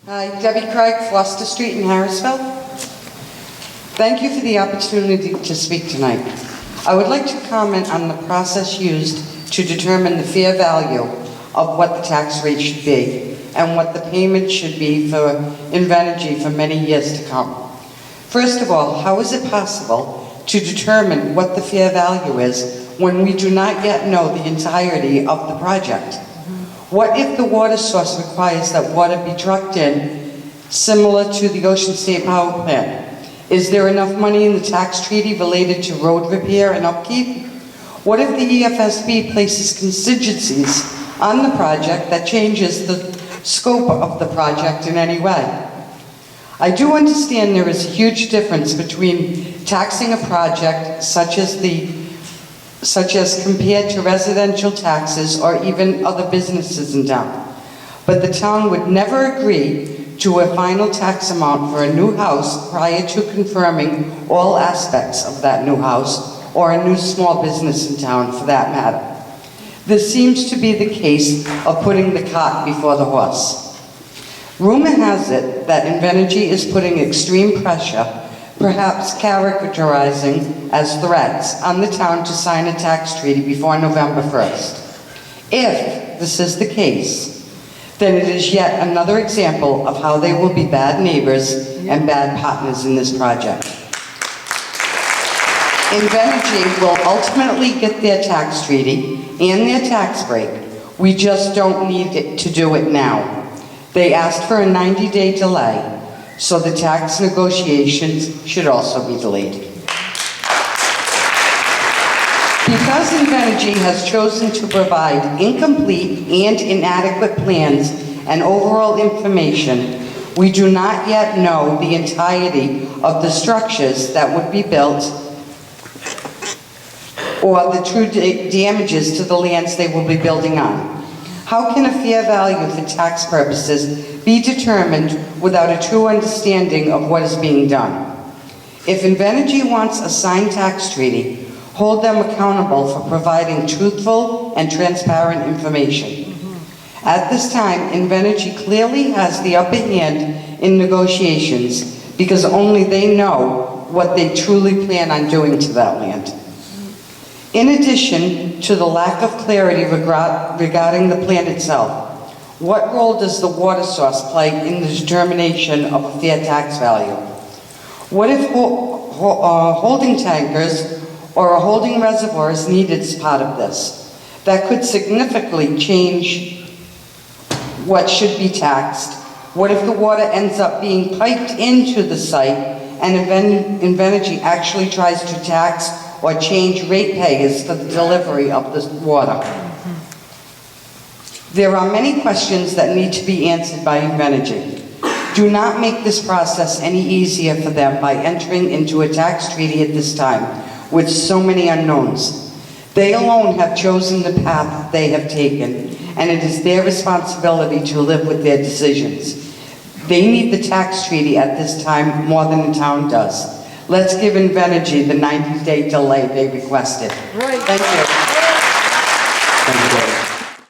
Hi, Debbie Crycross, Foster Street in Harrisville. Thank you for the opportunity to speak tonight. I would like to comment on the process used to determine the fair value of what the tax rate should be and what the payment should be for Invenergy for many years to come. First of all, how is it possible to determine what the fair value is when we do not yet know the entirety of the project? What if the water source requires that water be trucked in, similar to the Ocean State Power Plant? Is there enough money in the tax treaty related to road repair and upkeep? What if the EFSB places contingencies on the project that changes the scope of the project in any way? I do understand there is a huge difference between taxing a project such as compared to residential taxes or even other businesses in town. But the town would never agree to a final tax amount for a new house prior to confirming all aspects of that new house or a new small business in town for that matter. This seems to be the case of putting the cart before the horse. Rumor has it that Invenergy is putting extreme pressure, perhaps characterizing as threats, on the town to sign a tax treaty before November 1st. If this is the case, then it is yet another example of how they will be bad neighbors and bad partners in this project. Invenergy will ultimately get their tax treaty and their tax break. We just don't need it to do it now. They asked for a 90-day delay, so the tax negotiations should also be delayed. Because Invenergy has chosen to provide incomplete and inadequate plans and overall information, we do not yet know the entirety of the structures that would be built or the true damages to the lands they will be building on. How can a fair value for tax purposes be determined without a true understanding of what is being done? If Invenergy wants a signed tax treaty, hold them accountable for providing truthful and transparent information. At this time, Invenergy clearly has the upper hand in negotiations because only they know what they truly plan on doing to that land. In addition to the lack of clarity regarding the plan itself, what role does the water source play in the determination of a fair tax value? What if holding tankers or a holding reservoir is needed as part of this? That could significantly change what should be taxed. What if the water ends up being piped into the site and Invenergy actually tries to tax or change ratepayers for the delivery of the water? There are many questions that need to be answered by Invenergy. Do not make this process any easier for them by entering into a tax treaty at this time with so many unknowns. They alone have chosen the path they have taken, and it is their responsibility to live with their decisions. They need the tax treaty at this time more than the town does. Let's give Invenergy the 90-day delay they requested. Right. Thank you.